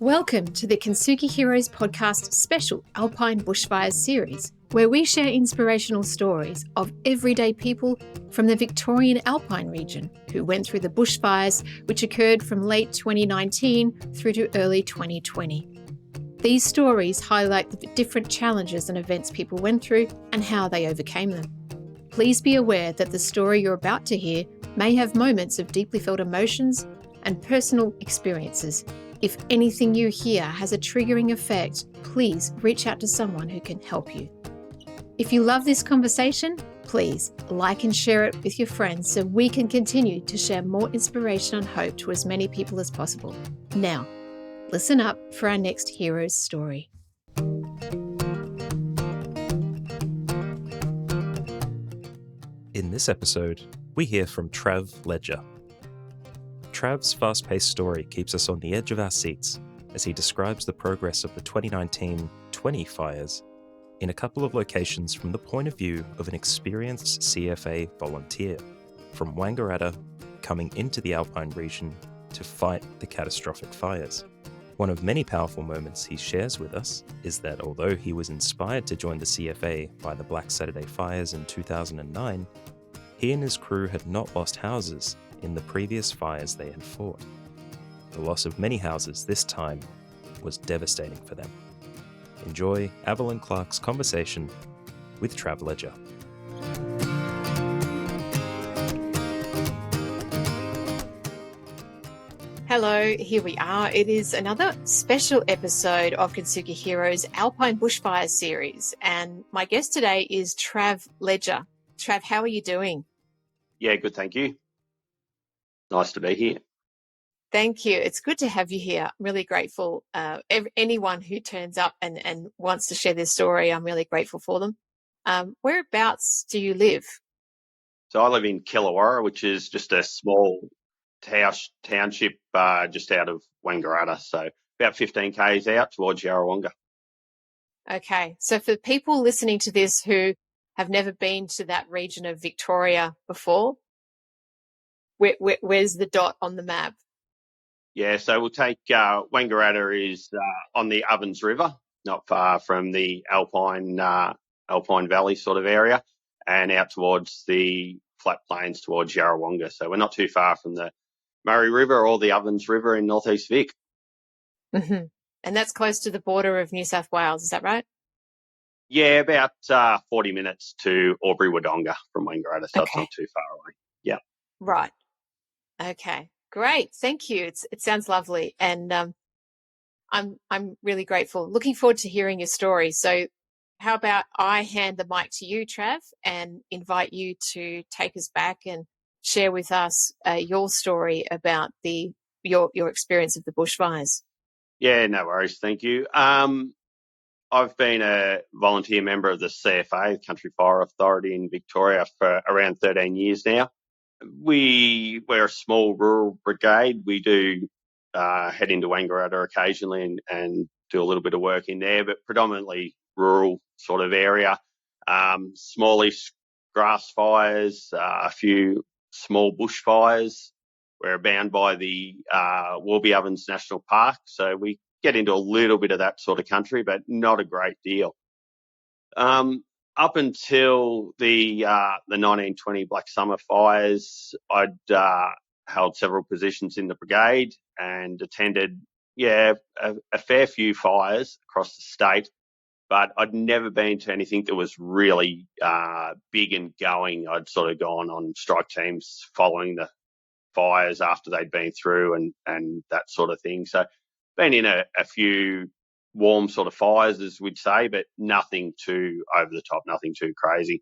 Welcome to the Kensuke Heroes podcast special Alpine Bushfires series, where we share inspirational stories of everyday people from the Victorian Alpine region who went through the bushfires which occurred from late 2019 through to early 2020. These stories highlight the different challenges and events people went through and how they overcame them. Please be aware that the story you're about to hear may have moments of deeply felt emotions and personal experiences. If anything you hear has a triggering effect, please reach out to someone who can help you. If you love this conversation, please like and share it with your friends so we can continue to share more inspiration and hope to as many people as possible. Now, listen up for our next hero's story. In this episode, we hear from Trav Ledger. Trav's fast-paced story keeps us on the edge of our seats as he describes the progress of the 2019-20 fires in a couple of locations from the point of view of an experienced CFA volunteer, from Wangaratta coming into the Alpine region to fight the catastrophic fires. One of many powerful moments he shares with us is that although he was inspired to join the CFA by the Black Saturday fires in 2009, he and his crew had not lost houses in the previous fires they had fought. The loss of many houses this time was devastating for them. Enjoy Evelyn Clark's conversation with Trav Ledger. Hello, here we are. It is another special episode of Kensuke Heroes Alpine Bushfires series, and my guest today is Trav Ledger. Trav, how are you doing? Yeah, good, thank you. Nice to be here. Thank you. It's good to have you here. I'm really grateful. Anyone who turns up and wants to share their story, I'm really grateful for them. Whereabouts do you live? So I live in Killawarra, which is just a small township just out of Wangaratta, so about 15 k's out towards Yarrawonga. Okay, so for people listening to this who have never been to that region of Victoria before, where's the dot on the map? Yeah, so we'll take Wangaratta is on the Ovens River, not far from the Alpine Valley sort of area, and out towards the flat plains towards Yarrawonga. So we're not too far from the Murray River or the Ovens River in northeast Vic. Mm-hmm. And that's close to the border of New South Wales, is that right? Yeah, about 40 minutes to Albury-Wodonga from Wangaratta, so It's not too far away. Yeah. Right. Okay, great. Thank you. It sounds lovely, and I'm really grateful. Looking forward to hearing your story. So, how about I hand the mic to you, Trav, and invite you to take us back and share with us your story about your experience of the bushfires. Yeah, no worries. Thank you. I've been a volunteer member of the CFA, the Country Fire Authority in Victoria, for around 13 years now. We're a small rural brigade. We do head into Wangaratta occasionally and do a little bit of work in there, but predominantly rural sort of area. Smallish grass fires, a few small bushfires. We're bound by the Warby Ovens National Park, so we get into a little bit of that sort of country, but not a great deal. Up until the 1920 Black Summer fires, I'd held several positions in the brigade and attended, a fair few fires across the state, but I'd never been to anything that was really big and going. I'd sort of gone on strike teams following the fires after they'd been through and that sort of thing. So been in a few warm sort of fires, as we'd say, but nothing too over the top, nothing too crazy.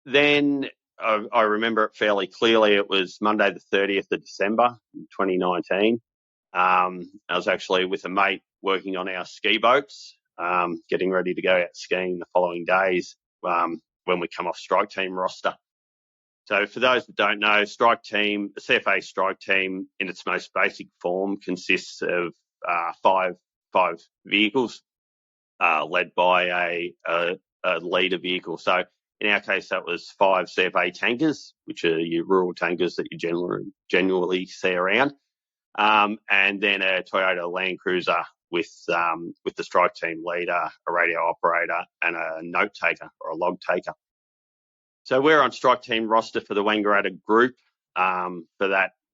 Then I remember it fairly clearly. It was Monday the 30th of December, 2019. I was actually with a mate working on our ski boats, getting ready to go out skiing the following days when we come off strike team roster. So for those that don't know, the CFA strike team in its most basic form consists of five vehicles led by a leader vehicle. So in our case, that was 5 CFA tankers, which are your rural tankers that you generally see around, and then a Toyota Land Cruiser with the strike team leader, a radio operator, and a note taker or a log taker. So we're on strike team roster for the Wangaratta group for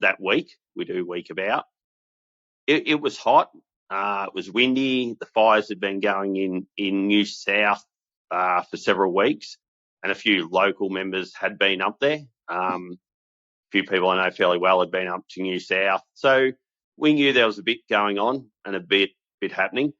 that week. We do week about. It was hot. It was windy. The fires had been going in New South for several weeks, and a few local members had been up there. A few people I know fairly well had been up to New South. So we knew there was a bit going on and a bit happening.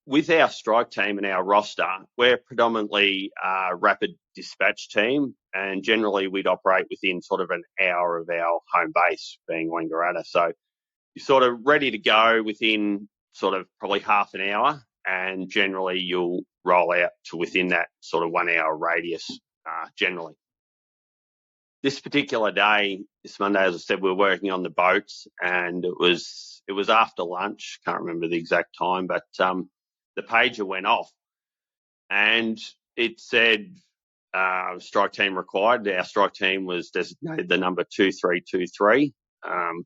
With our strike team and our roster, we're predominantly a rapid dispatch team, and generally we'd operate within sort of an hour of our home base, being Wangaratta. So you're sort of ready to go within sort of probably half an hour, and generally you'll roll out to within that sort of 1 hour radius, generally. This particular day, this Monday, as I said, we were working on the boats, and it was after lunch. Can't remember the exact time, but the pager went off, and it said strike team required. Our strike team was designated the number 2323,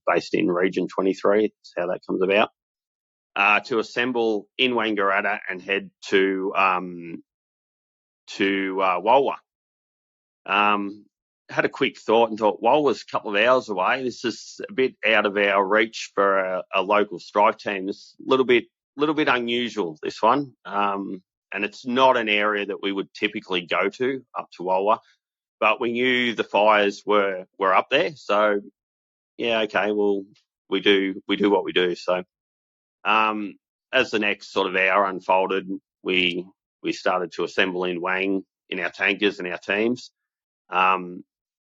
based in Region 23. That's how that comes about. To assemble in Wangaratta and head to Walwa. Had a quick thought and thought, Walwa's a couple of hours away. This is a bit out of our reach for a local strike team. It's a little bit unusual, this one. And it's not an area that we would typically go to, up to Walwa. But we knew the fires were up there. So, yeah, okay, well, we do what we do. So as the next sort of hour unfolded, we started to assemble in Wang in our tankers and our teams.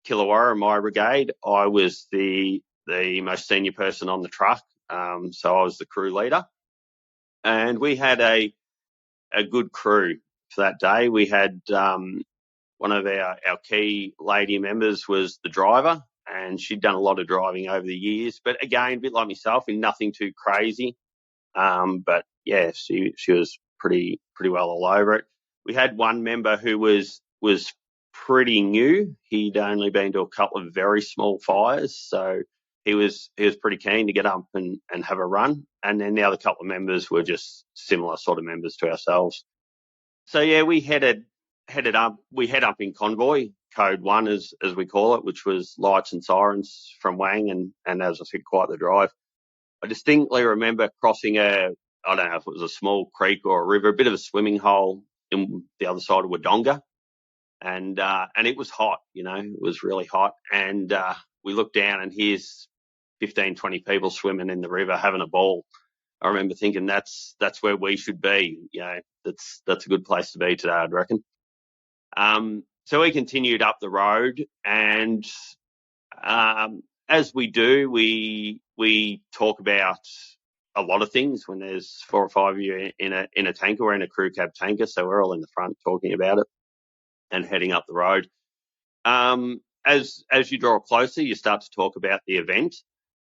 Killawarra, my brigade, I was the most senior person on the truck, so I was the crew leader. And we had a good crew for that day. We had one of our key lady members was the driver, and she'd done a lot of driving over the years. But again, a bit like myself, in nothing too crazy. But yeah, she was pretty well all over it. We had one member who was pretty new. He'd only been to a couple of very small fires, so he was pretty keen to get up and have a run. And then the other couple of members were just similar sort of members to ourselves. So yeah, we headed up. We head up in convoy, code 1 as we call it, which was lights and sirens from Wang, and as I said, quite the drive. I distinctly remember crossing I don't know if it was a small creek or a river, a bit of a swimming hole in the other side of Wodonga. And it was hot, it was really hot. And we looked down, and here's 15, 20 people swimming in the river having a ball. I remember thinking that's where we should be. That's a good place to be today, I'd reckon. So we continued up the road, and as we do, we talk about a lot of things when there's 4 or 5 of you in a tanker. We're in a crew cab tanker, so we're all in the front talking about it and heading up the road. As you draw closer, you start to talk about the event,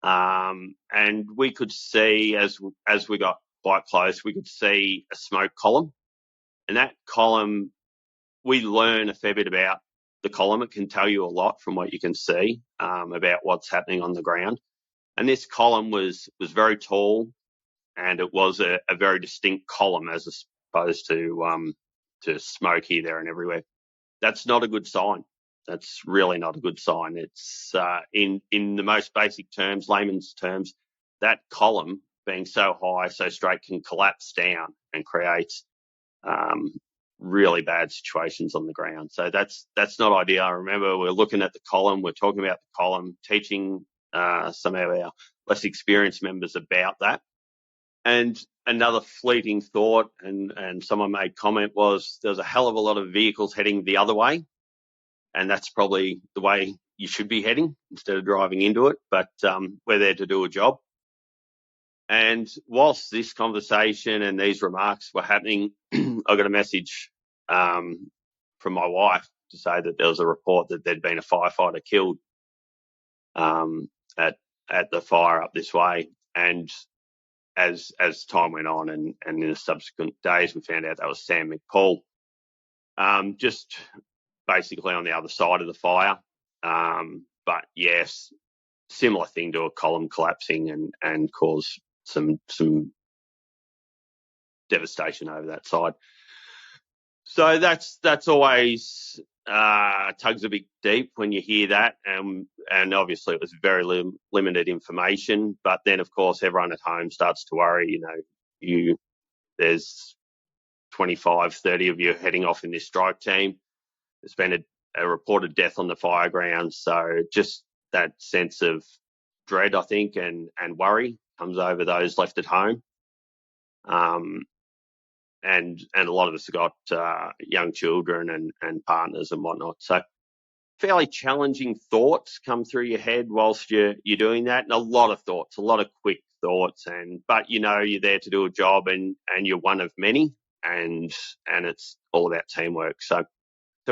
and we could see as we got quite close, we could see a smoke column, and that column, we learn a fair bit about the column. It can tell you a lot from what you can see about what's happening on the ground. And this column was very tall, and it was a very distinct column as opposed to smoke here, there, and everywhere. That's not a good sign. That's really not a good sign. It's in the most basic terms, layman's terms, that column being so high, so straight, can collapse down and create really bad situations on the ground. So that's not ideal. I remember we're looking at the column, we're talking about the column, teaching some of our less experienced members about that. And another fleeting thought, and someone made comment, was there's a hell of a lot of vehicles heading the other way, and that's probably the way you should be heading instead of driving into it. But we're there to do a job. And whilst this conversation and these remarks were happening, I got a message from my wife to say that there was a report that there'd been a firefighter killed at the fire up this way. And as time went on and in the subsequent days, we found out that was Sam McPaul, just basically on the other side of the fire. But yes, similar thing to a column collapsing and cause some devastation over that side. So that's always tugs a bit deep when you hear that, and obviously it was very limited information. But then, of course, everyone at home starts to worry. There's 25, 30 of you heading off in this strike team. There's been a reported death on the fire ground, so just that sense of dread, I think, and worry comes over those left at home. And a lot of us have got young children and partners and whatnot. So fairly challenging thoughts come through your head whilst you're doing that, and a lot of thoughts, a lot of quick thoughts. But you're there to do a job, and you're one of many, and it's all about teamwork. So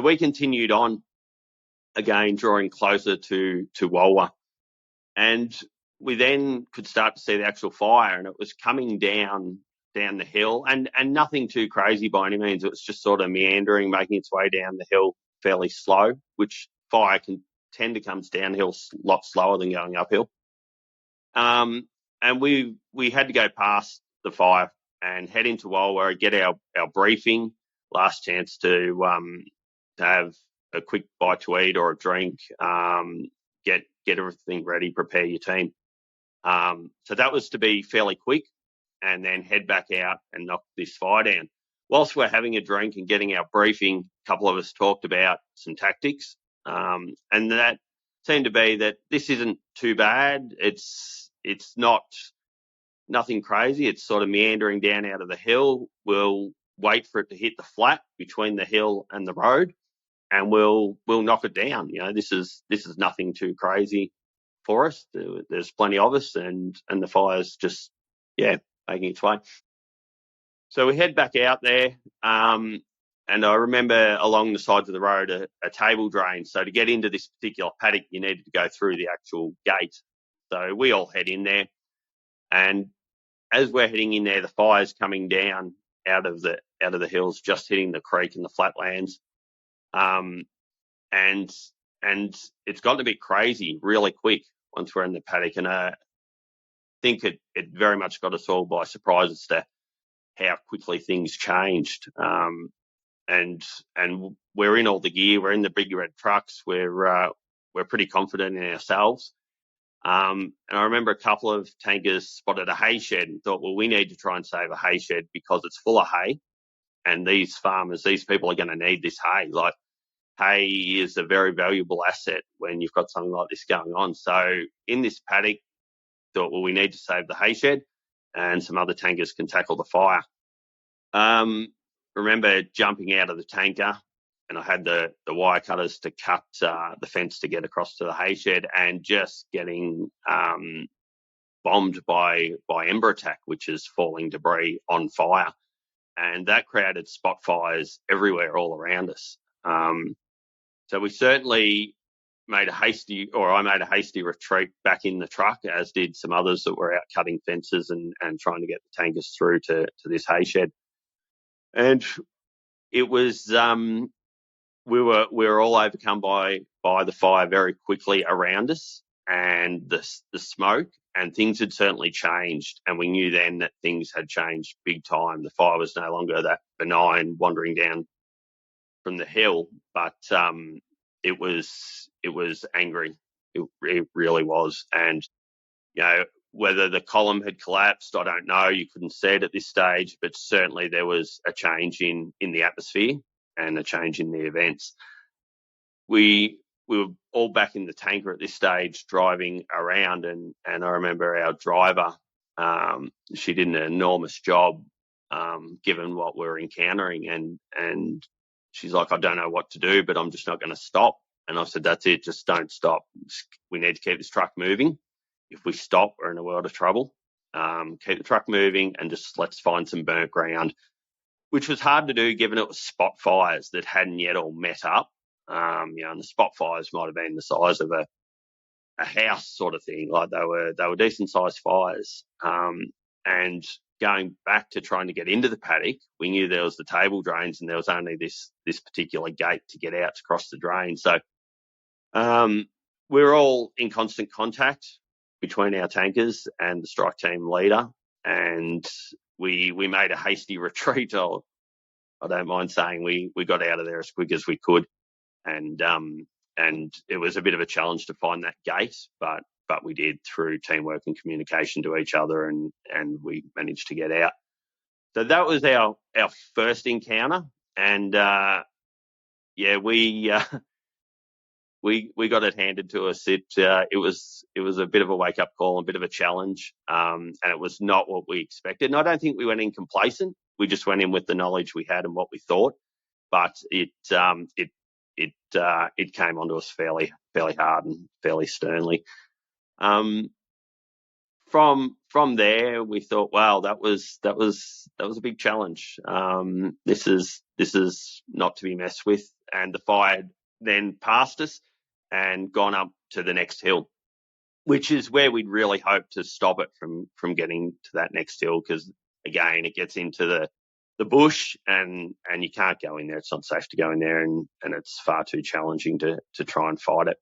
we continued on, again drawing closer to Walwa, and we then could start to see the actual fire, and it was coming down the hill, and nothing too crazy by any means. It was just sort of meandering, making its way down the hill fairly slow, which fire can tend to come downhill a lot slower than going uphill. And we had to go past the fire and head into Walwa, get our briefing, last chance to have a quick bite to eat or a drink, get everything ready, prepare your team. So that was to be fairly quick, and then head back out and knock this fire down. Whilst we're having a drink and getting our briefing, a couple of us talked about some tactics, and that seemed to be that this isn't too bad. It's not nothing crazy. It's sort of meandering down out of the hill. We'll wait for it to hit the flat between the hill and the road, and we'll knock it down. This is nothing too crazy for us. There's plenty of us, and the fire's just making its way. So we head back out there, and I remember along the sides of the road a table drain. So to get into this particular paddock, you needed to go through the actual gate. So we all head in there, and as we're heading in there, the fire's coming down out of the hills, just hitting the creek and the flatlands, and it's gotten a bit crazy really quick once we're in the paddock, and I think it very much got us all by surprise as to how quickly things changed. And we're in all the gear, we're in the big red trucks, we're pretty confident in ourselves. And I remember a couple of tankers spotted a hay shed and thought, well, we need to try and save a hay shed because it's full of hay, and these farmers, these people are going to need this hay. Like, hay is a very valuable asset when you've got something like this going on. So in this paddock, thought, well, we need to save the hay shed, and some other tankers can tackle the fire. Remember jumping out of the tanker, and I had the wire cutters to cut the fence to get across to the hay shed, and just getting bombed by ember attack, which is falling debris on fire. And that created spot fires everywhere all around us. So we certainly I made a hasty retreat back in the truck, as did some others that were out cutting fences and trying to get the tankers through to this hay shed. And it was we were all overcome by the fire very quickly around us, and the smoke, and things had certainly changed, and we knew then that things had changed big time. The fire was no longer that benign wandering down from the hill, but it was angry. It really was. And whether the column had collapsed, I don't know. You couldn't see it at this stage, but certainly there was a change in the atmosphere and a change in the events. We were all back in the tanker at this stage, driving around, and I remember our driver, she did an enormous job given what we were encountering, and she's like, I don't know what to do, but I'm just not going to stop. And I said, that's it, just don't stop. We need to keep this truck moving. If we stop, we're in a world of trouble. Keep the truck moving, and just let's find some burnt ground, which was hard to do given it was spot fires that hadn't yet all met up. And the spot fires might have been the size of a house sort of thing. Like they were decent sized fires. And going back to trying to get into the paddock, we knew there was the table drains, and there was only this particular gate to get out to cross the drain. So we were all in constant contact between our tankers and the strike team leader, and we made a hasty retreat. I don't mind saying we got out of there as quick as we could, and it was a bit of a challenge to find that gate, but we did through teamwork and communication to each other, and we managed to get out. So that was our first encounter, and we got it handed to us. It was a bit of a wake up call, a bit of a challenge, and it was not what we expected. And I don't think we went in complacent. We just went in with the knowledge we had and what we thought, but it came onto us fairly hard and fairly sternly. From there, we thought, wow, that was a big challenge. This is not to be messed with. And the fire had then passed us and gone up to the next hill, which is where we'd really hoped to stop it from getting to that next hill, because again, it gets into the bush and you can't go in there. It's not safe to go in there, and it's far too challenging to try and fight it.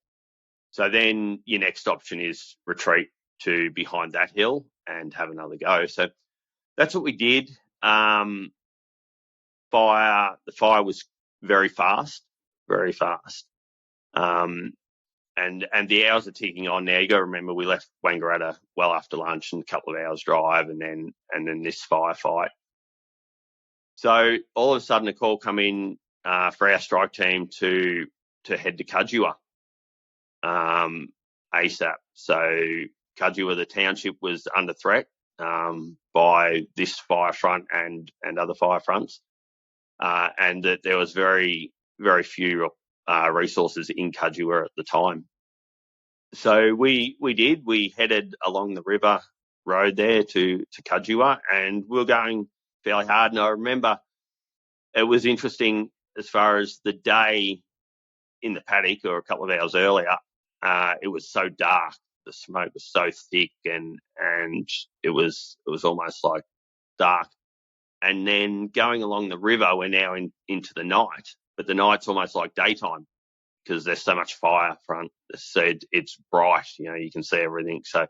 So then your next option is retreat to behind that hill and have another go. So that's what we did. The fire was very fast. And the hours are ticking on now. You got to remember, we left Wangaratta well after lunch and a couple of hours drive, and then this firefight. So all of a sudden, a call come in for our strike team to head to Kajua ASAP. So Kajua, the township, was under threat by this fire front and other fire fronts, and that there was very, very few resources in Kajua at the time. So we headed along the river road there to Kajua, and we were going fairly hard. And I remember it was interesting as far as the day in the paddock, or a couple of hours earlier, it was so dark. The smoke was so thick, and it was almost like dark. And then going along the river, we're now into the night, but the night's almost like daytime because there's so much fire front. So it's bright, you can see everything. So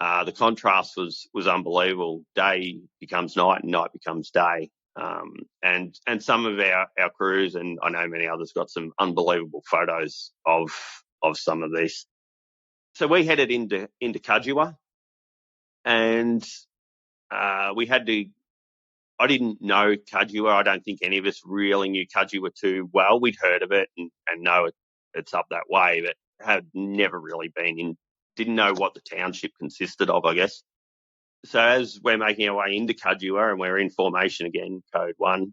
the contrast was unbelievable. Day becomes night and night becomes day. And some of our crews, and I know many others, got some unbelievable photos of some of this. So we headed into Kajua, and we had to. I didn't know Kajua. I don't think any of us really knew Kajua too well. We'd heard of it and know it's up that way, but had never really been in. Didn't know what the township consisted of, I guess. So as we're making our way into Kajua and we're in formation again, code 1,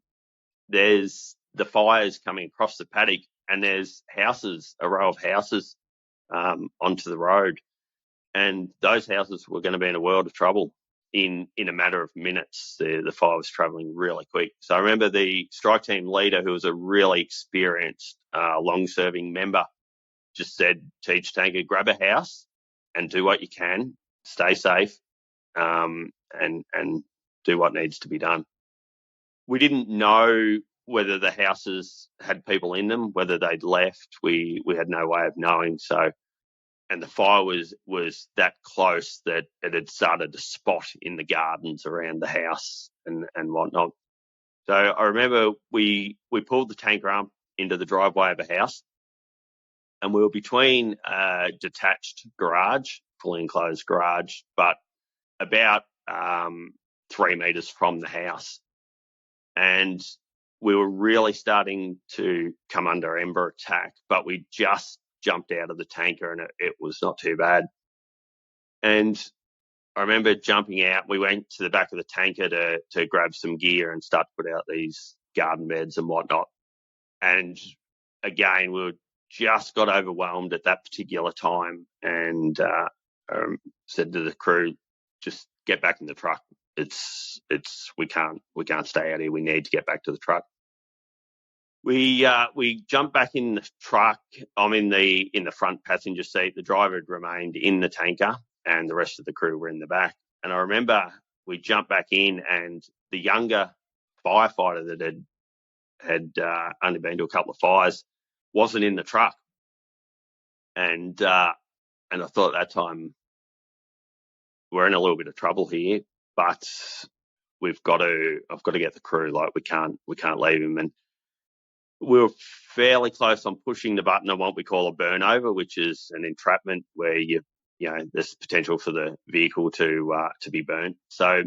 there's the fires coming across the paddock, and there's houses, a row of houses onto the road. And those houses were going to be in a world of trouble in a matter of minutes. The fire was travelling really quick. So I remember the strike team leader, who was a really experienced, long-serving member, just said to each tanker, grab a house and do what you can, stay safe, and do what needs to be done. We didn't know whether the houses had people in them, whether they'd left. We had no way of knowing. So, and the fire was that close that it had started to spot in the gardens around the house and whatnot. So I remember we pulled the tanker up into the driveway of a house, and we were between a detached garage, fully enclosed garage, but about 3 metres from the house. And we were really starting to come under ember attack, but we just jumped out of the tanker, and it was not too bad. And I remember jumping out. We went to the back of the tanker to grab some gear and start to put out these garden beds and whatnot. And again, we just got overwhelmed at that particular time, and said to the crew, just get back in the truck. We can't stay out here. We need to get back to the truck. We jumped back in the truck. I'm in the front passenger seat. The driver had remained in the tanker, and the rest of the crew were in the back. And I remember we jumped back in, and the younger firefighter that had only been to a couple of fires wasn't in the truck. And I thought at that time, we're in a little bit of trouble here. But I've got to get the crew. Like we can't leave him. And we were fairly close on pushing the button on what we call a burnover, which is an entrapment where there's potential for the vehicle to be burnt. So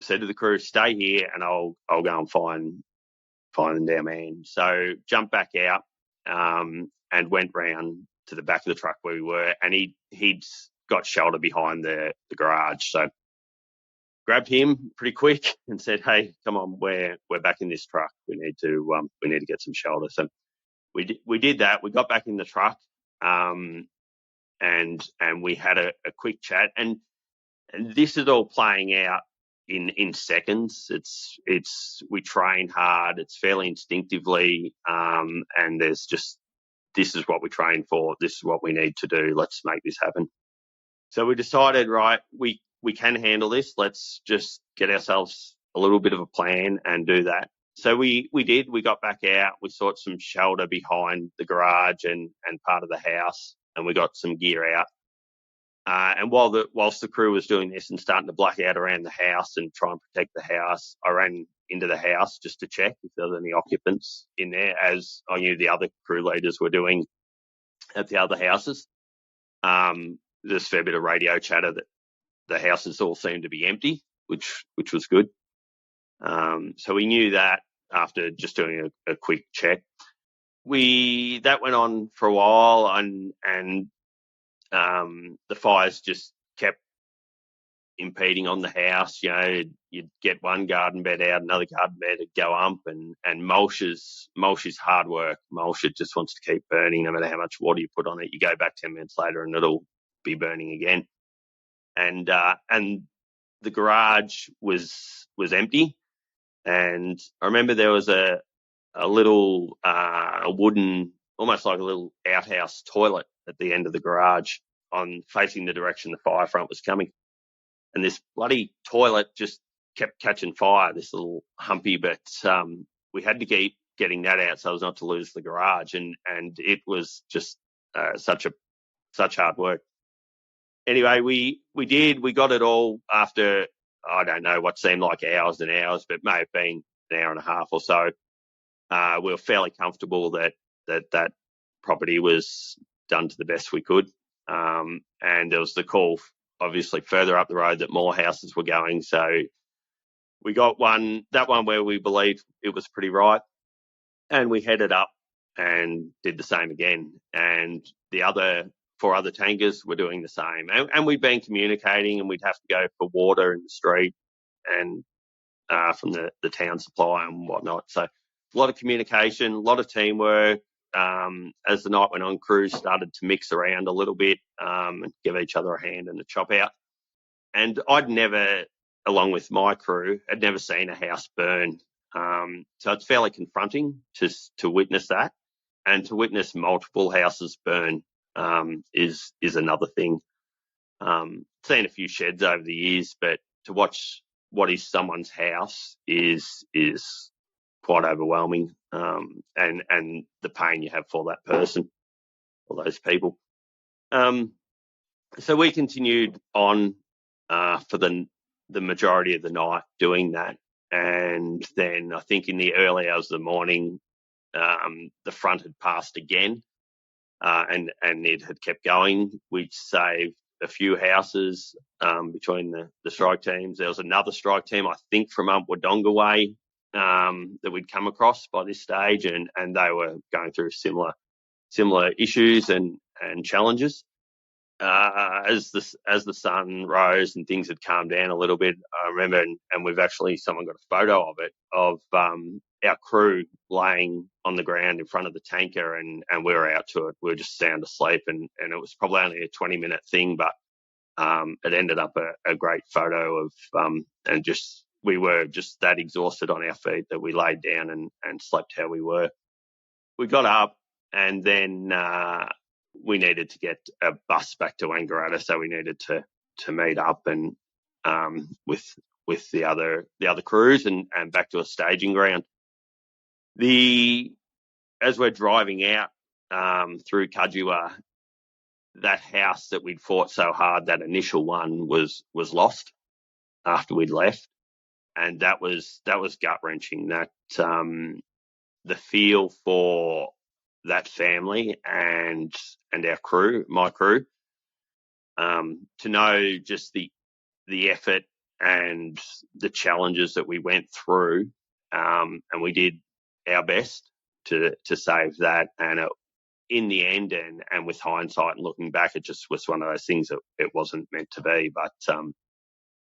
said to the crew, stay here and I'll go and find our man. So jumped back out and went round to the back of the truck where we were, and he'd got shelter behind the garage. So grabbed him pretty quick and said, "Hey, come on, we're back in this truck. We need to get some shelter." So we did that. We got back in the truck, and we had a quick chat. And this is all playing out in seconds. We train hard. It's fairly instinctively, and there's just, this is what we train for. This is what we need to do. Let's make this happen. So we decided, right, we can handle this. Let's just get ourselves a little bit of a plan and do that. So we did. We got back out. We sought some shelter behind the garage and part of the house, and we got some gear out. And whilst the crew was doing this and starting to black out around the house and try and protect the house, I ran into the house just to check if there was any occupants in there, as I knew the other crew leaders were doing at the other houses. There's a fair bit of radio chatter that the houses all seemed to be empty, which was good. So we knew that after just doing a quick check. That went on for a while, and the fires just kept impeding on the house. You'd get one garden bed out, another garden bed would go up, and mulch is hard work. Mulch, it just wants to keep burning no matter how much water you put on it. You go back 10 minutes later and it'll be burning again. And the garage was empty. And I remember there was a little wooden, almost like a little outhouse toilet at the end of the garage, facing the direction the fire front was coming. And this bloody toilet just kept catching fire, this little humpy, but we had to keep getting that out so as not to lose the garage. And it was just such hard work. Anyway, we got it all after, I don't know, what seemed like hours and hours, but may have been an hour and a half or so. We were fairly comfortable that property was done to the best we could. And there was the call, obviously, further up the road that more houses were going. So we got that one where we believed it was pretty right. And we headed up and did the same again. And the other 4 other tankers were doing the same. And we'd been communicating, and we'd have to go for water in the street and from the town supply and whatnot. So a lot of communication, a lot of teamwork. As the night went on, crews started to mix around a little bit and give each other a hand in the chop out. And I'd never, along with my crew, had never seen a house burn. So it's fairly confronting to witness that, and to witness multiple houses burn is another thing. Seen a few sheds over the years, but to watch what is someone's house is quite overwhelming, and the pain you have for that person, for those people. So we continued on for the majority of the night doing that, and then I think in the early hours of the morning, the front had passed again, and it had kept going. We saved a few houses between the strike teams. There was another strike team, I think, from Wodonga way, that we'd come across by this stage, and they were going through similar issues and challenges. As the sun rose and things had calmed down a little bit, I remember, and we've actually, someone got a photo of it, of our crew laying on the ground in front of the tanker, and we were out to it. We were just sound asleep, and it was probably only a 20-minute thing, but it ended up a great photo of, and just, we were just that exhausted on our feet that we laid down and slept how we were. We got up, and then we needed to get a bus back to Wangaratta, so we needed to meet up and with the other crews and back to a staging ground. As we're driving out through Kajiwa, that house that we'd fought so hard, that initial one was lost after we'd left. that was gut wrenching. That the feel for that family and our crew, my crew, to know just the effort and the challenges that we went through, and we did our best to save that. And in the end, and with hindsight and looking back, it just was one of those things that it wasn't meant to be. But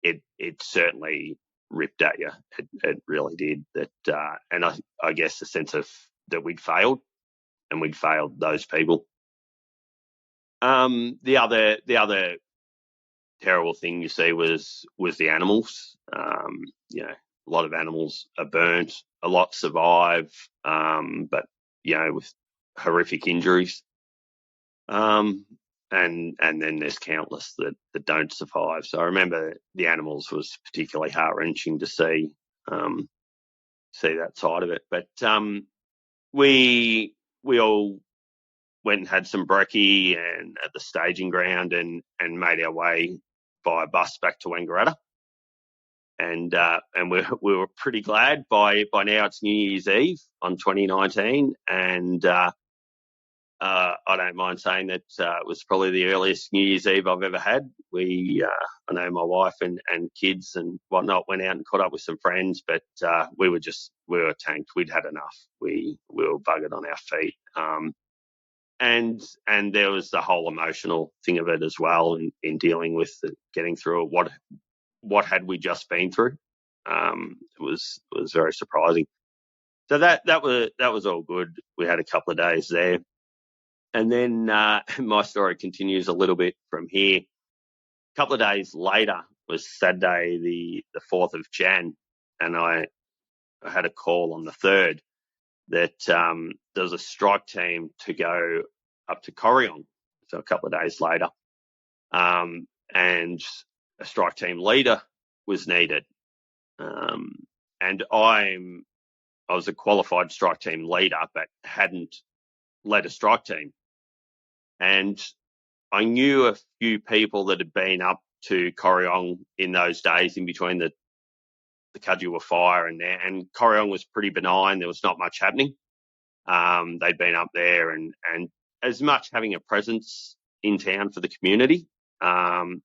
it certainly ripped at you. It really did. That, and I guess the sense of that we'd failed, and we'd failed those people. The other terrible thing you see was the animals. A lot of animals are burnt, a lot survive, but with horrific injuries. And then there's countless that don't survive. So I remember the animals was particularly heart-wrenching to see that side of it. But we all went and had some brekkie and at the staging ground and made our way by bus back to Wangaratta. And we were pretty glad by now it's New Year's Eve on 2019, and I don't mind saying that it was probably the earliest New Year's Eve I've ever had. I know my wife and kids and whatnot went out and caught up with some friends, but we were tanked. We'd had enough. We were buggered on our feet. And there was the whole emotional thing of it as well in dealing with getting through it. What had we just been through? It was very surprising. So that was all good. We had a couple of days there. And then my story continues a little bit from here. A couple of days later was Saturday, the 4th of Jan, and I had a call on the 3rd that there was a strike team to go up to Corryong, so a couple of days later, and a strike team leader was needed. And I was a qualified strike team leader, but hadn't led a strike team. And I knew a few people that had been up to Corryong in those days in between the Cudgewar fire and there. And Corryong was pretty benign. There was not much happening. They'd been up there and as much having a presence in town for the community, and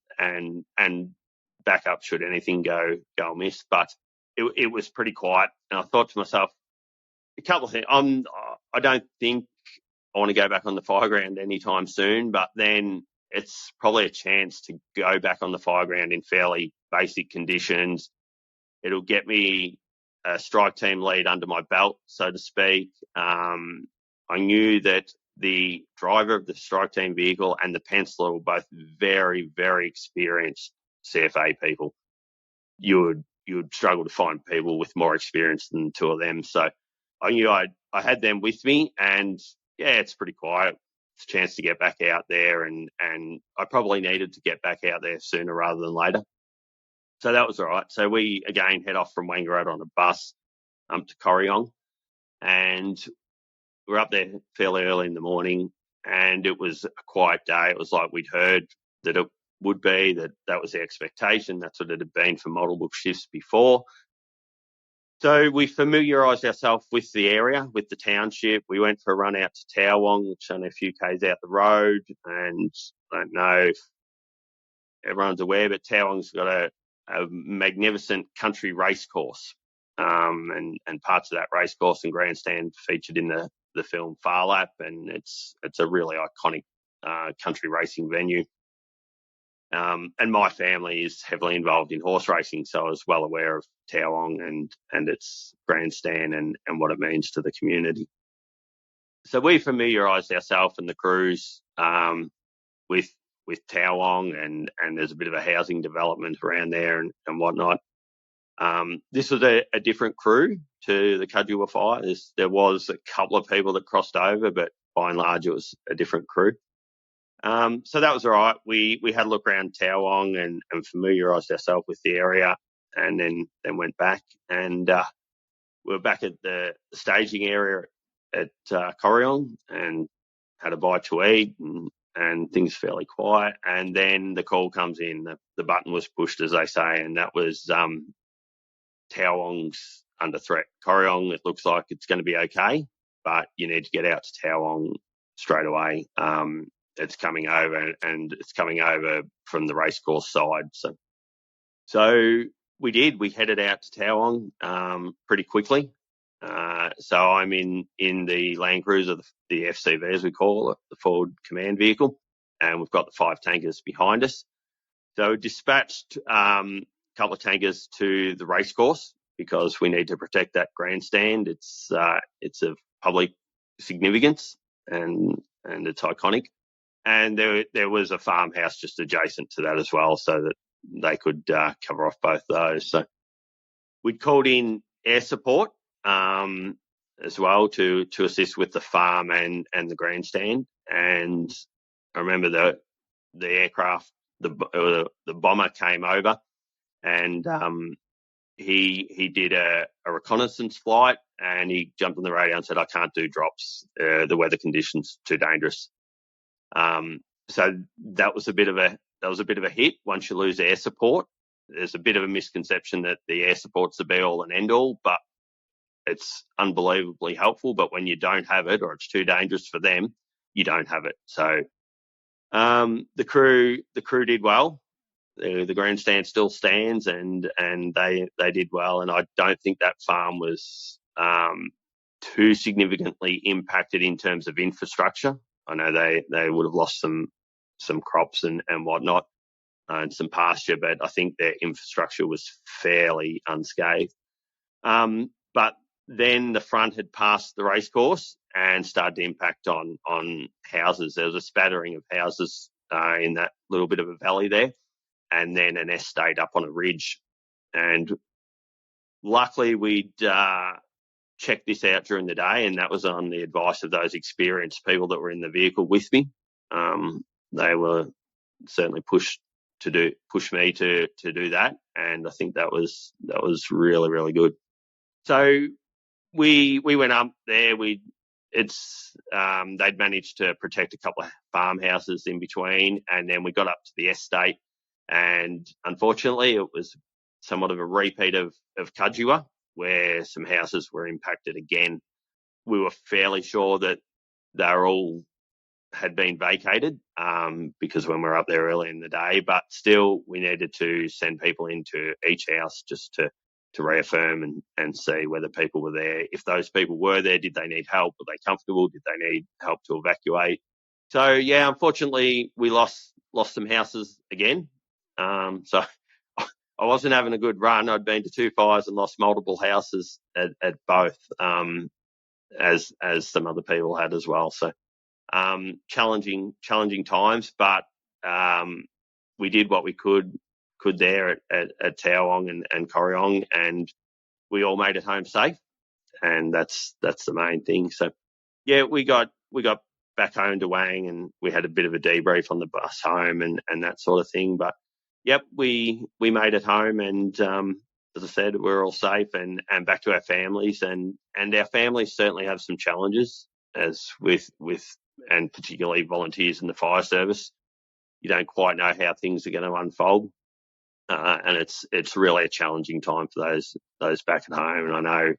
backup should anything go amiss. But it was pretty quiet. And I thought to myself, a couple of things. I don't think I want to go back on the fireground anytime soon, but then it's probably a chance to go back on the fireground in fairly basic conditions. It'll get me a strike team lead under my belt, so to speak. I knew that the driver of the strike team vehicle and the penciler were both very, very experienced CFA people. You would struggle to find people with more experience than the two of them. So I knew I had them with me, and yeah, it's pretty quiet. It's a chance to get back out there, and I probably needed to get back out there sooner rather than later. So that was all right. So we, again, head off from Wangaratta on a bus to Corryong, and we're up there fairly early in the morning, and it was a quiet day. It was like we'd heard that it would be, that was the expectation. That's what it had been for multiple shifts before. So we familiarised ourselves with the area, with the township. We went for a run out to Towong, which is only a few k's out the road. And I don't know if everyone's aware, but Towong's got a magnificent country race course. And parts of that race course and grandstand featured in the film Far Lap, and it's a really iconic country racing venue. And my family is heavily involved in horse racing, so I was well aware of Towong and its grandstand and what it means to the community. So we familiarised ourselves and the crews with Towong, and there's a bit of a housing development around there and whatnot. This was a different crew to the Cudgewar fire. There was a couple of people that crossed over, but by and large it was a different crew. So that was all right. We had a look around Towong and familiarised ourselves with the area, and then went back, and we were back at the staging area at Corryong and had a bite to eat, and things fairly quiet. And then the call comes in. The button was pushed, as they say, and that was Tawong's under threat. Corryong, it looks like it's going to be okay, but you need to get out to Tawong straight away. It's coming over, and it's coming over from the racecourse side. So we did. We headed out to Tawong pretty quickly. So I'm in the Land Cruiser, the FCV as we call it, the forward command vehicle, and we've got the 5 tankers behind us. So we dispatched a couple of tankers to the racecourse because we need to protect that grandstand. It's of public significance and it's iconic. And there was a farmhouse just adjacent to that as well, so that they could cover off both those. So we'd called in air support as well to assist with the farm and the grandstand. And I remember the aircraft, the bomber came over, and he did a reconnaissance flight, and he jumped on the radio and said, "I can't do drops. The weather conditions too dangerous." So that was a bit of a hit. Once you lose air support, there's a bit of a misconception that the air support's the be all and end all, but it's unbelievably helpful. But when you don't have it, or it's too dangerous for them, you don't have it. So the crew did well. The grandstand still stands, and they did well. And I don't think that farm was too significantly impacted in terms of infrastructure. I know they would have lost some crops and whatnot, and some pasture, but I think their infrastructure was fairly unscathed. But then the front had passed the racecourse and started to impact on houses. There was a spattering of houses in that little bit of a valley there, and then an estate up on a ridge. And luckily we'd checked this out during the day, and that was on the advice of those experienced people that were in the vehicle with me. They were certainly pushed me to do that, and I think that was really, really good. So we went up there. They'd managed to protect a couple of farmhouses in between, and then we got up to the estate, and unfortunately it was somewhat of a repeat of Kudjua, where some houses were impacted again. We were fairly sure that they were all had been vacated because when we were up there early in the day, but still we needed to send people into each house just to reaffirm and see whether people were there. If those people were there, did they need help? Were they comfortable? Did they need help to evacuate? So yeah, unfortunately we lost some houses again. So I wasn't having a good run. I'd been to 2 fires and lost multiple houses at both, as some other people had as well. So challenging times, but we did what we could there at Tawong and Corryong, and we all made it home safe, and that's the main thing. So yeah, we got back home to Wang, and we had a bit of a debrief on the bus home and that sort of thing. But yep, we made it home, and as I said, we're all safe and back to our families, and our families certainly have some challenges, as with and particularly volunteers in the fire service. You don't quite know how things are going to unfold, and it's really a challenging time for those back at home. And I know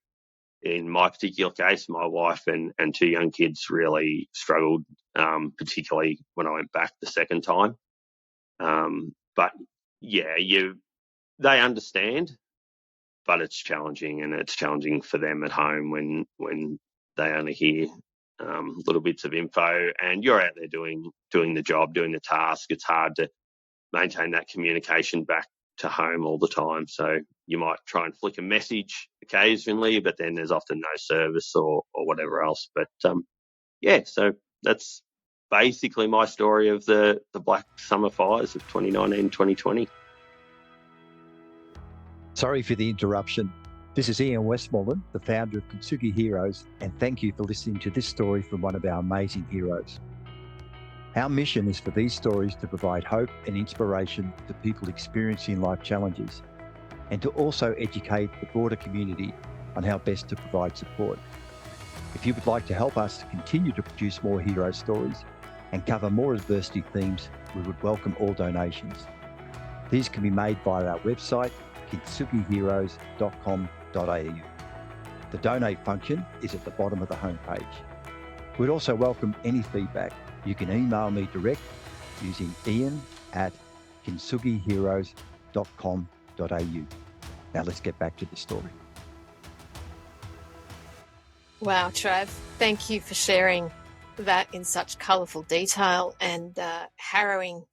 in my particular case, my wife and 2 young kids really struggled, particularly when I went back the second time. But yeah, they understand, but it's challenging, and it's challenging for them at home when they only hear little bits of info, and you're out there doing the job, doing the task. It's hard to maintain that communication back to home all the time. So you might try and flick a message occasionally, but then there's often no service or whatever else. But yeah, so that's basically my story of the Black Summer Fires of 2019-2020. Sorry for the interruption. This is Ian Westmoreland, the founder of Kintsugi Heroes, and thank you for listening to this story from one of our amazing heroes. Our mission is for these stories to provide hope and inspiration to people experiencing life challenges, and to also educate the broader community on how best to provide support. If you would like to help us to continue to produce more hero stories and cover more adversity themes, we would welcome all donations. These can be made via our website, kintsugiheroes.com.au. The donate function is at the bottom of the homepage. We'd also welcome any feedback. You can email me direct using ian@kintsugiheroes.com.au. Now let's get back to the story. Wow, Trav, thank you for sharing that in such colourful detail and harrowing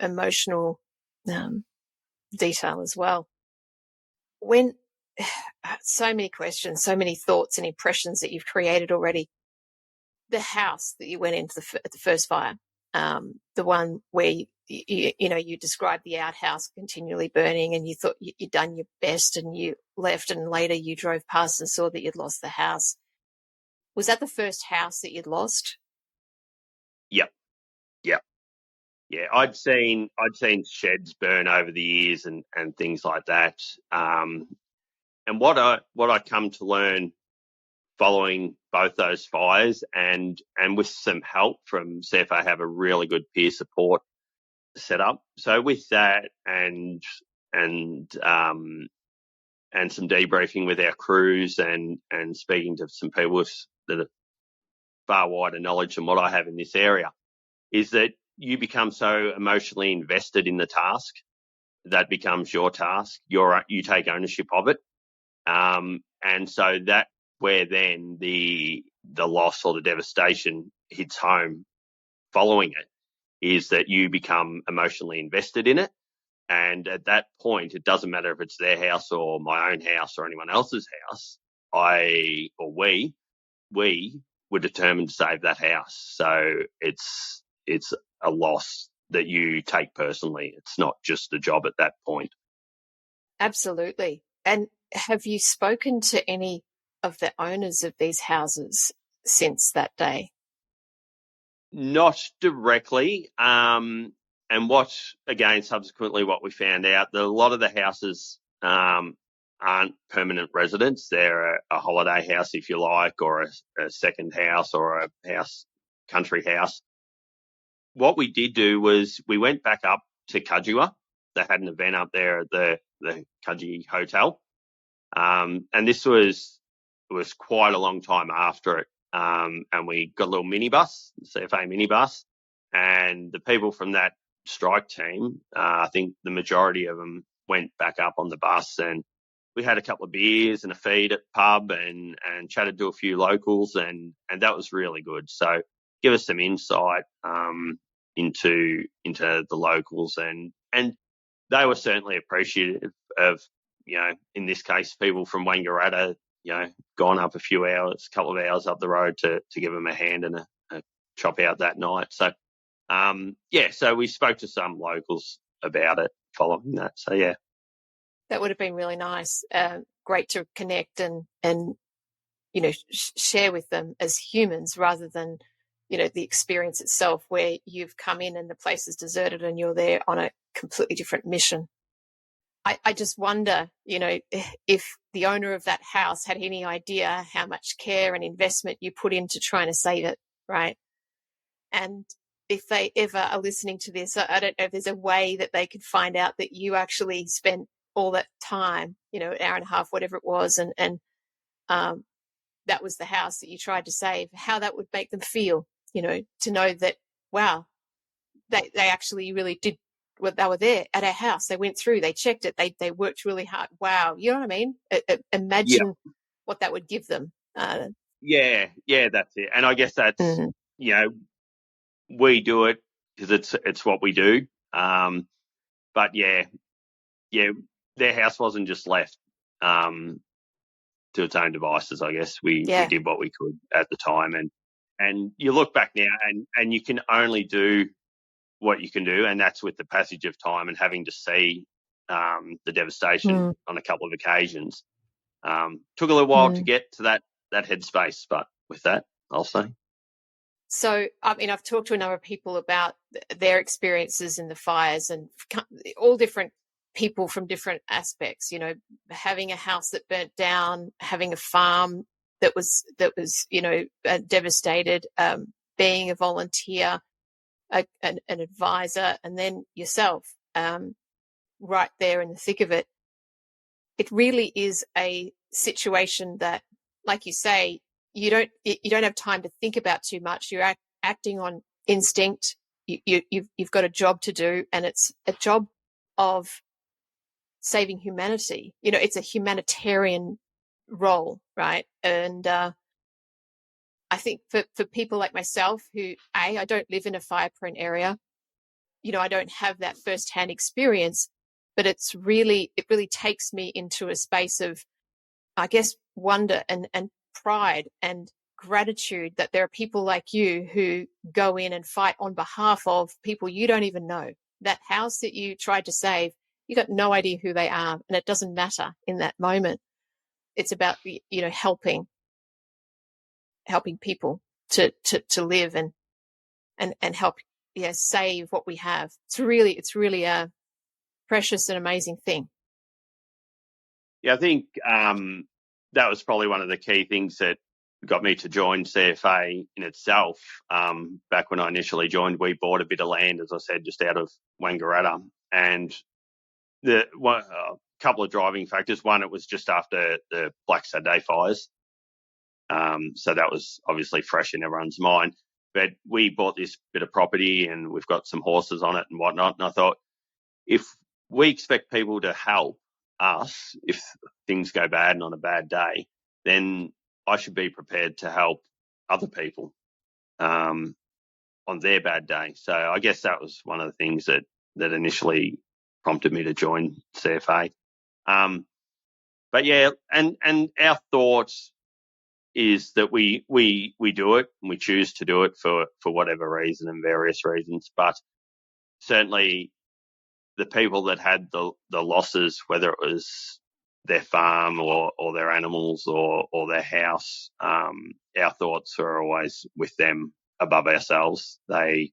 emotional detail as well. When so many questions, so many thoughts and impressions that you've created already. The house that you went into the first fire, the one where you described the outhouse continually burning, and you thought you'd done your best, and you left, and later you drove past and saw that you'd lost the house. Was that the first house that you'd lost? Yep. Yeah, I'd seen sheds burn over the years and things like that. And what I come to learn following both those fires and with some help from CFA, have a really good peer support set up. So with that and some debriefing with our crews and speaking to some people that have far wider knowledge than what I have in this area, is that you become so emotionally invested in the task that becomes your task. You take ownership of it, and so that where then the loss or the devastation hits home following it is that you become emotionally invested in it. And at that point, it doesn't matter if it's their house or my own house or anyone else's house. We were determined to save that house. So it's a loss that you take personally. It's not just a job at that point. Absolutely. And have you spoken to any of the owners of these houses since that day? Not directly. And subsequently what we found out, that a lot of the houses aren't permanent residents. They're a holiday house, if you like, or a second house or a country house. What we did do was we went back up to Kajua. They had an event up there at the Kaji Hotel. And this was quite a long time after it. And we got a little minibus, CFA minibus, and the people from that strike team, I think the majority of them went back up on the bus, and we had a couple of beers and a feed at the pub and chatted to a few locals, and that was really good. So give us some insight into the locals, and they were certainly appreciative of, in this case, people from Wangaratta, gone up a couple of hours up the road to give them a hand and a chop out that night. So, so we spoke to some locals about it following that. So, yeah. That would have been really nice. Great to connect and share with them as humans rather than, the experience itself where you've come in and the place is deserted and you're there on a completely different mission. I just wonder, if the owner of that house had any idea how much care and investment you put into trying to save it, right? And if they ever are listening to this, I don't know if there's a way that they could find out that you actually spent all that time, an hour and a half, whatever it was, and that was the house that you tried to save, how that would make them feel, to know that, wow, they actually really did. Well, they were there at our house. They went through, they checked it, they worked really hard. Wow. You know what I mean? Imagine what that would give them. Yeah, that's it. And I guess that's, we do it because it's what we do. But their house wasn't just left to its own devices. I guess we did what we could at the time, and you look back now, and you can only do what you can do, and that's with the passage of time and having to see the devastation on a couple of occasions. Took a little while to get to that headspace, but with that, I'll say. So, I've talked to a number of people about their experiences in the fires, and all different people from different aspects, having a house that burnt down, having a farm that was devastated, being a volunteer, an advisor, and then yourself. right there in the thick of it, it really is a situation that, like you say, you don't have time to think about too much. You're acting on instinct. You've got a job to do, and it's a job of saving humanity. It's a humanitarian role, right? And I think for people like myself who, I don't live in a fire-prone area, I don't have that firsthand experience, but it really takes me into a space of, I guess, wonder and pride and gratitude that there are people like you who go in and fight on behalf of people you don't even know. That house that you tried to save, you got no idea who they are, and it doesn't matter in that moment. It's about, helping people to live and help, save what we have. It's really a precious and amazing thing. Yeah, I think that was probably one of the key things that got me to join CFA in itself. Back when I initially joined, we bought a bit of land, as I said, just out of Wangaratta, and a couple of driving factors. One, it was just after the Black Saturday fires, so that was obviously fresh in everyone's mind. But we bought this bit of property, and we've got some horses on it and whatnot. And I thought, if we expect people to help us if things go bad and on a bad day, then I should be prepared to help other people on their bad day. So I guess that was one of the things that initially prompted me to join CFA. But yeah, and our thoughts is that we do it, and we choose to do it for whatever reason and various reasons. But certainly the people that had the losses, whether it was their farm or their animals or their house, our thoughts are always with them above ourselves. They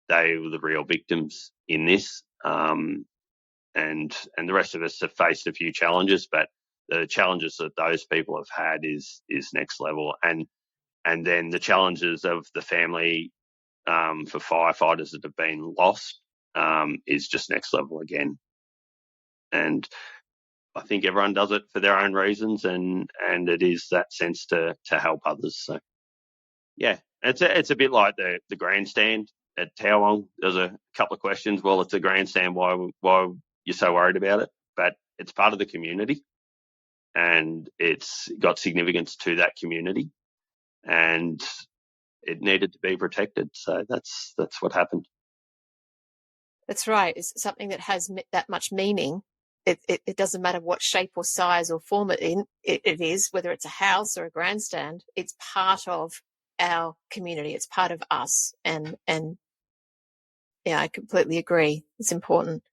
were the real victims in this, and the rest of us have faced a few challenges, but the challenges that those people have had is next level, and then the challenges of the family for firefighters that have been lost is just next level again. And I think everyone does it for their own reasons, and it is that sense to help others. So yeah, it's a bit like the grandstand at Towong. There's a couple of questions. Well, it's a grandstand. Why you're so worried about it? But it's part of the community, and it's got significance to that community, and it needed to be protected. So that's what happened. That's right. It's something that has that much meaning. It doesn't matter what shape or size or form it is, whether it's a house or a grandstand. It's part of our community. It's part of us. And yeah, I completely agree. It's important.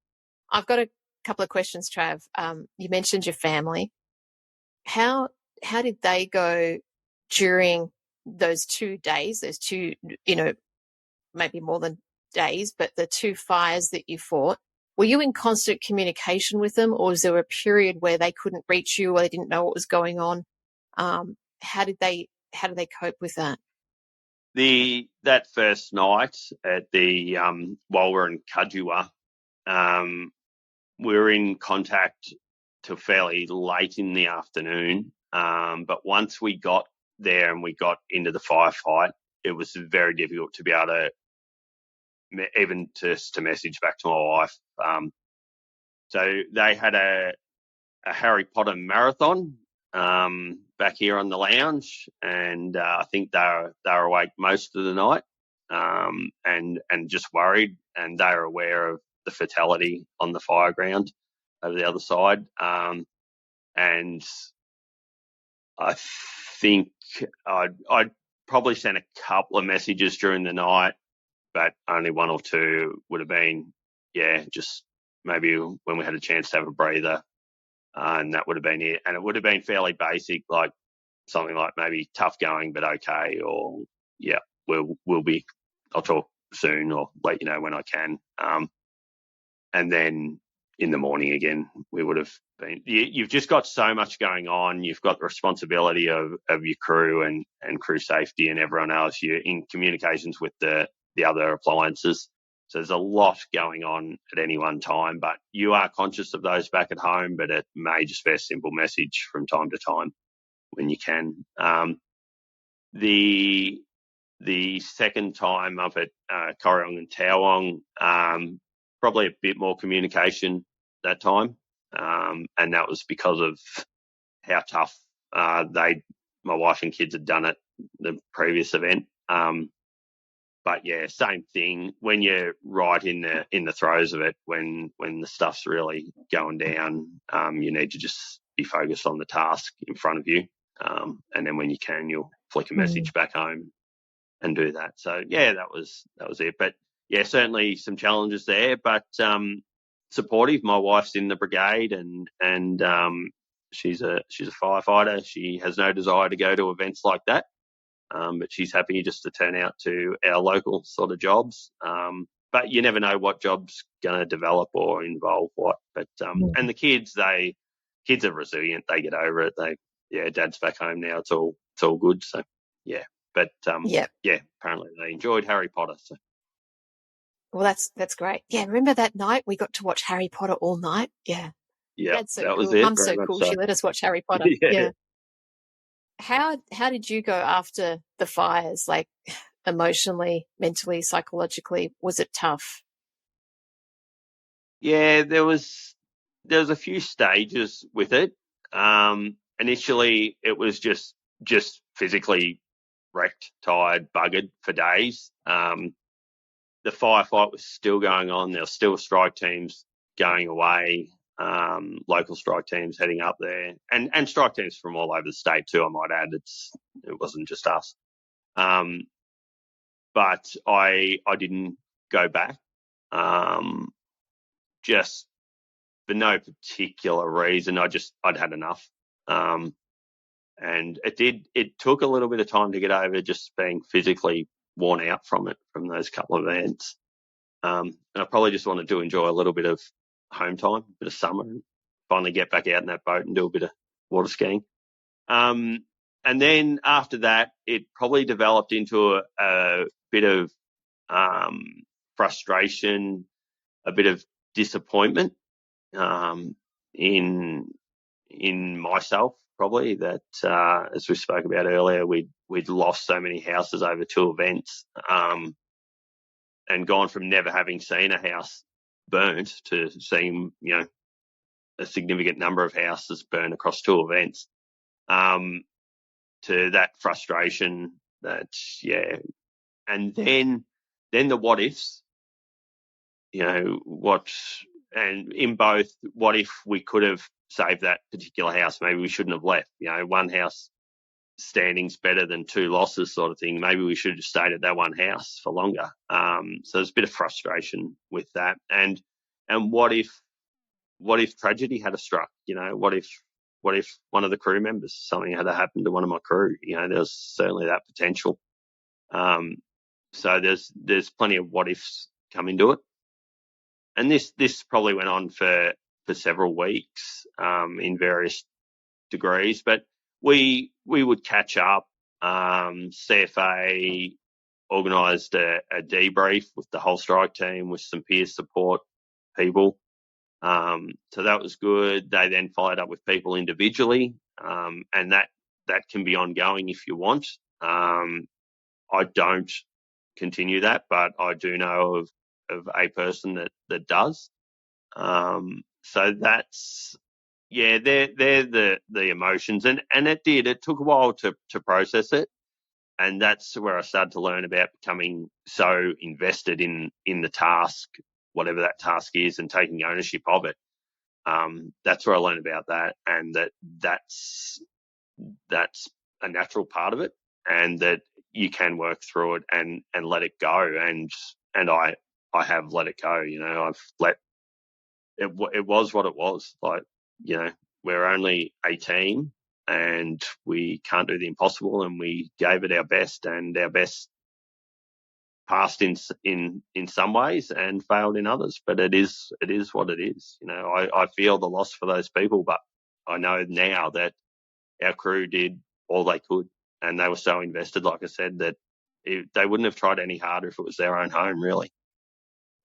I've got a couple of questions, Trav. You mentioned your family. How did they go during those 2 days, those two, maybe more than days, but the 2 fires that you fought? Were you in constant communication with them, or was there a period where they couldn't reach you or they didn't know what was going on? How did they cope with that? That first night at the Walra and Kudjua, we were in contact till fairly late in the afternoon. But once we got there and we got into the firefight, it was very difficult to be able to even just to message back to my wife. So they had a Harry Potter marathon back here on the lounge, and I think they were awake most of the night, and just worried, and they were aware of the fatality on the fire ground over the other side, and I think I'd probably sent a couple of messages during the night, but only 1 or 2 would have been, just maybe when we had a chance to have a breather, and that would have been it. And it would have been fairly basic, like something like maybe tough going but okay, or we'll be. I'll talk soon, or let you know when I can. And then in the morning again, we would have been. You've just got so much going on. You've got the responsibility of your crew and crew safety and everyone else. You're in communications with the other appliances. So there's a lot going on at any one time, but you are conscious of those back at home, but it may just be a simple message from time to time when you can. The second time up at Corryong and Towong, probably a bit more communication that time, and that was because of how tough my wife and kids had done it the previous event. But yeah, same thing. When you're right in the throes of it, when the stuff's really going down, you need to just be focused on the task in front of you, and then when you can, you'll flick a message back home and do that. So yeah, that was it. But yeah, certainly some challenges there, but supportive. My wife's in the brigade, and she's a firefighter. She has no desire to go to events like that. But she's happy just to turn out to our local sort of jobs. But you never know what job's going to develop or involve what. But and the kids are resilient. They get over it. Dad's back home now. It's all good. So yeah. But apparently they enjoyed Harry Potter. So. Well, that's great. Yeah, remember that night we got to watch Harry Potter all night? Yeah. Yeah, That's so that cool. was it. Mum's so cool. So. She let us watch Harry Potter. Yeah. How did you go after the fires? Like emotionally, mentally, psychologically, was it tough? Yeah, there was a few stages with it. Initially, it was just physically wrecked, tired, buggered for days. The firefight was still going on. There were still strike teams going away, local strike teams heading up there, and strike teams from all over the state too, I might add. It wasn't just us. But I didn't go back, just for no particular reason. I'd had enough. And it took a little bit of time to get over just being physically worn out from those couple of events. And I probably just wanted to enjoy a little bit of home time, a bit of summer, and finally get back out in that boat and do a bit of water skiing. And then after that, it probably developed into a bit of frustration, a bit of disappointment in myself, probably, that as we spoke about earlier, we'd lost so many houses over two events, and gone from never having seen a house burnt to seeing a significant number of houses burn across two events, to that frustration, and then the what ifs, and in both, what if we could have saved that particular house? Maybe we shouldn't have left. One house standing's better than two losses, sort of thing. Maybe we should have stayed at that one house for longer. So there's a bit of frustration with that. And what if tragedy had struck? What if one of the crew members, something had happened to one of my crew? There's certainly that potential. So there's plenty of what ifs come into it. And this probably went on for several weeks, in various degrees, but we would catch up. CFA organised a debrief with the whole strike team with some peer support people. So that was good. They then followed up with people individually, and that can be ongoing if you want. I don't continue that, but I do know of a person that does. So that's, they're the emotions, and it took a while to process it, and that's where I started to learn about becoming so invested in the task, whatever that task is, and taking ownership of it. That's where I learned about that, and that's a natural part of it, and that you can work through it and let it go, and I have let it go. I've let it was what it was. Like, we're only a team and we can't do the impossible, and we gave it our best, and our best passed in some ways and failed in others, but it is what it is. I feel the loss for those people, but I know now that our crew did all they could, and they were so invested, like I said, that they wouldn't have tried any harder if it was their own home, really.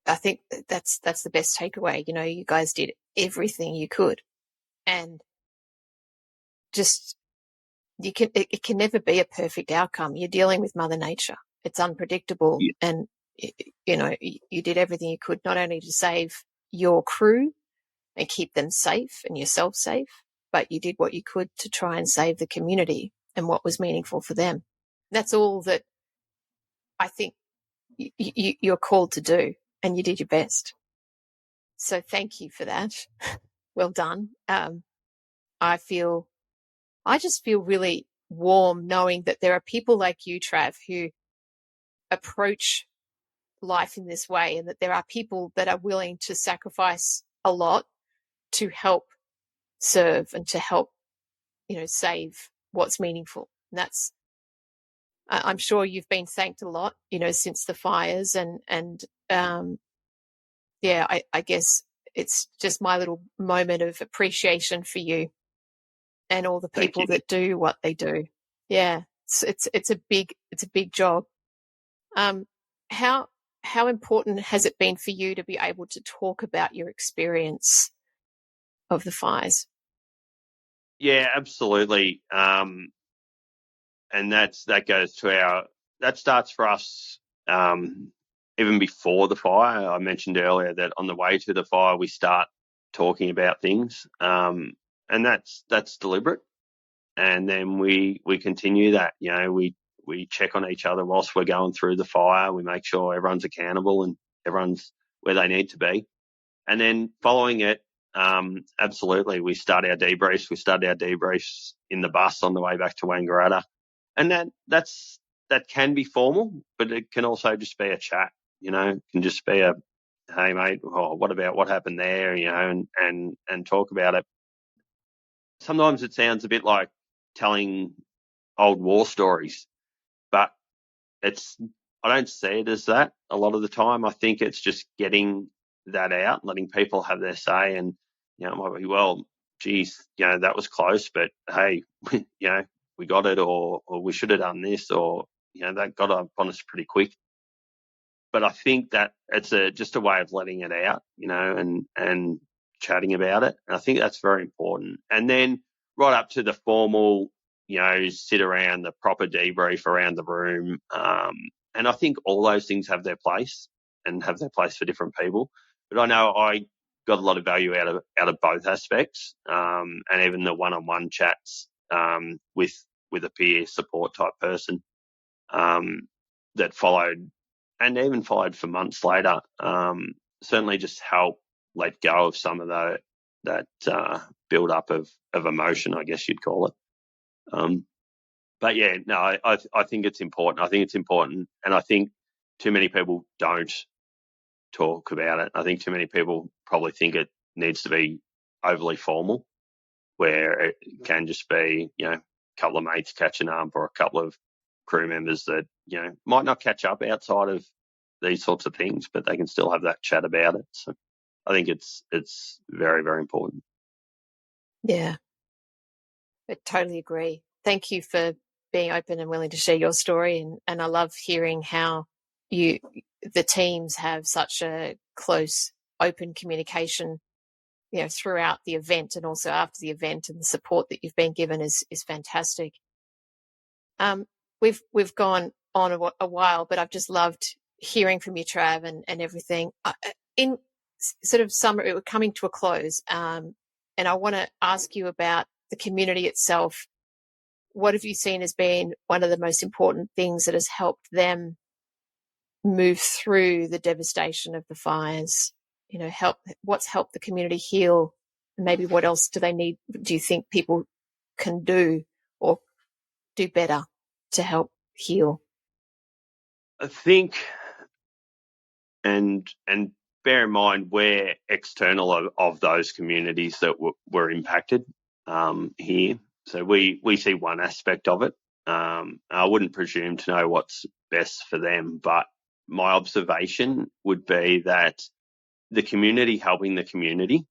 I think that's the best takeaway. You guys did everything you could, and just it can never be a perfect outcome. You're dealing with Mother Nature. It's unpredictable, Yeah. and you did everything you could, not only to save your crew and keep them safe and yourself safe, but you did what you could to try and save the community and what was meaningful for them. That's all that I think you're called to do, and you did your best. So thank you for that. Well done. I just feel really warm knowing that there are people like you, Trav, who approach life in this way, and that there are people that are willing to sacrifice a lot to help serve and to help, save what's meaningful. And I'm sure you've been thanked a lot, since the fires, and I guess it's just my little moment of appreciation for you and all the people that do what they do. Yeah, it's a big job. How important has it been for you to be able to talk about your experience of the fires? Yeah, absolutely. And that goes to that starts for us even before the fire. I mentioned earlier that on the way to the fire, we start talking about things, and that's deliberate. And then we continue that. We check on each other whilst we're going through the fire. We make sure everyone's accountable and everyone's where they need to be. And then following it, absolutely, we start our debriefs. We started our debriefs in the bus on the way back to Wangaratta, and that can be formal, but it can also just be a chat. It can just be a, hey mate, what about what happened there? And talk about it. Sometimes it sounds a bit like telling old war stories, but I don't see it as that a lot of the time. I think it's just getting that out, letting people have their say, and it might be, well, geez, that was close, but hey, we got it, or we should have done this, or that got up on us pretty quick. But I think that it's just a way of letting it out, and chatting about it. And I think that's very important. And then right up to the formal, sit around the proper debrief around the room. And I think all those things have their place and have their place for different people. But I know I got a lot of value out of both aspects, and even the one-on-one chats with a peer support type person that followed, and even followed for months later. Certainly just help let go of some of that build up of emotion, I guess you'd call it. But yeah, no, I think it's important. I think it's important, and I think too many people don't talk about it. I think too many people probably think it needs to be overly formal, where it can just be, a couple of mates catching up, or a couple of crew members that, might not catch up outside of these sorts of things, but they can still have that chat about it. So I think it's very, very important. Yeah, I totally agree. Thank you for being open and willing to share your story. And I love hearing how the teams have such a close, open communication, throughout the event and also after the event, and the support that you've been given is fantastic. We've gone on a while, but I've just loved hearing from you, Trav, and everything. In sort of summary, we're coming to a close, and I want to ask you about the community itself. What have you seen as being one of the most important things that has helped them move through the devastation of the fires? What's helped the community heal? And maybe what else do you think people can do or do better to help heal? I think, and bear in mind, we're external of those communities that were impacted here. So we see one aspect of it. I wouldn't presume to know what's best for them, but my observation would be that the community helping the community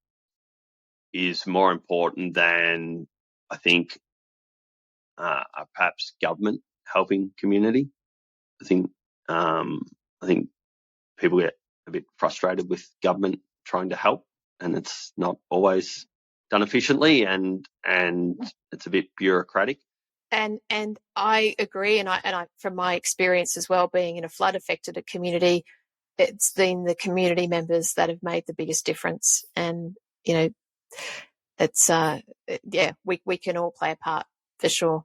is more important than, I think, perhaps government helping community. I think people get a bit frustrated with government trying to help, and it's not always done efficiently, and it's a bit bureaucratic. And I agree, and I from my experience as well, being in a flood affected community, it's been the community members that have made the biggest difference. And it's we can all play a part for sure.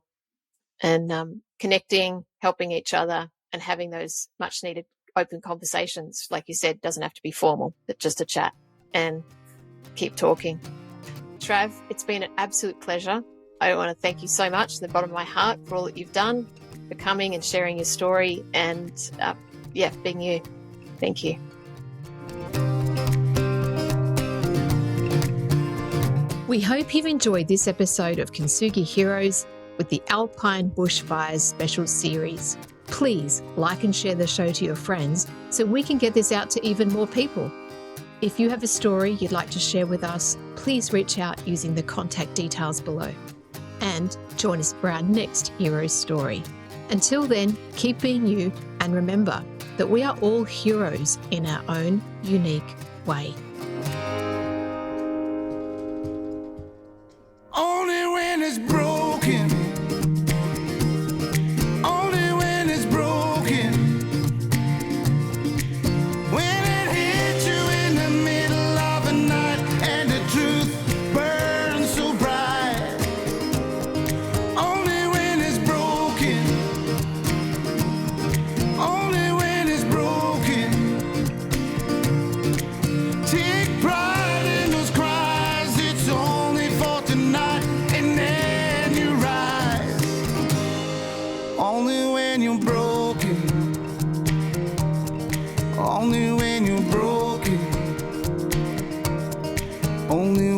And connecting, helping each other, and having those much needed open conversations, like you said, doesn't have to be formal, but just a chat and keep talking. Trav, it's been an absolute pleasure. I want to thank you so much from the bottom of my heart for all that you've done, for coming and sharing your story, and being you. Thank you. We hope you've enjoyed this episode of Kintsugi Heroes with the Alpine Bushfires special series. Please like and share the show to your friends so we can get this out to even more people. If you have a story you'd like to share with us, please reach out using the contact details below. And join us for our next hero story. Until then, keep being you, and remember that we are all heroes in our own unique way. Only when it's broken. Only when it's broken. When it hits you in the middle of the night and the truth burns so bright. Only when it's broken. Only when it's broken. Take pride in those cries. It's only for tonight, and then you rise. Only when you're broken. Only when you're broken. Only